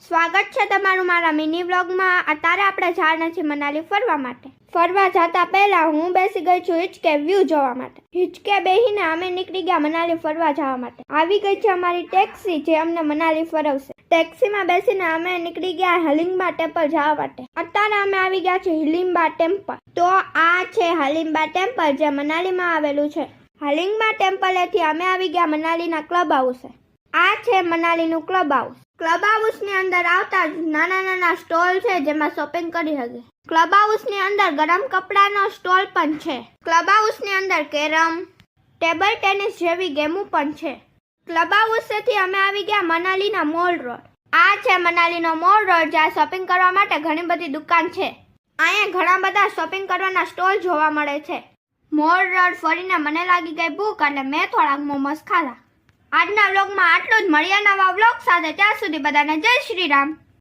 સ્વાગત છે તમારું મારા મિની વ્લોગમાં। અત્યારે આપણે જવાના છીએ મનાલી ફરવા માટે। ફરવા જતા પહેલા હું બેસી ગઈ છું હિચકે વ્યૂ જોવા માટે। હિચકે બેહીને અમે નીકળી ગયા મનાલી ફરવા જવા માટે। આવી ગઈ છે અમારી ટેક્સી જે અમને મનાલી ફરવશે। ટેક્સીમાં બેસીને અમે નીકળી ગયા હલિંબા ટેમ્પલ જવા માટે। અત્યારે અમે આવી ગયા છીએ હલિંબા ટેમ્પલ। તો આ છે હલિંબા ટેમ્પલ જે મનાલીમાં આવેલું છે। હલિંબા ટેમ્પલેથી અમે આવી ગયા મનાલીના ક્લબ હાઉસે। આ છે મનાલીનું ક્લબ હાઉસ। ક્લબ હાઉસની અંદર આવતા નાના નાના સ્ટોલ છે જેમાં શોપિંગ કરી શકે। ક્લબ હાઉસની અંદર ગરમ કપડાનો સ્ટોલ પણ છે। ક્લબ હાઉસની અંદર કેરમ, ટેબલ ટેનિસ જેવી ગેમો પણ છે। ક્લબ હાઉસથી અમે આવી ગયા મનાલીના મોલ રોડ। આ છે મનાલીનો મોલ રોડ જ્યાં શોપિંગ કરવા માટે ઘણી બધી દુકાન છે। અહીંયા ઘણા બધા શોપિંગ કરવાના સ્ટોલ જોવા મળે છે। મોલ રોડ ફરીને મને લાગી ગઈ ભૂખ અને મેં થોડાક મોમોસ ખાધા। આજના વ્લોગમાં આટલું જ। મળ્યા નવા વ્લોગ સાથે, ત્યાં સુધી બધાને જય શ્રી રામ।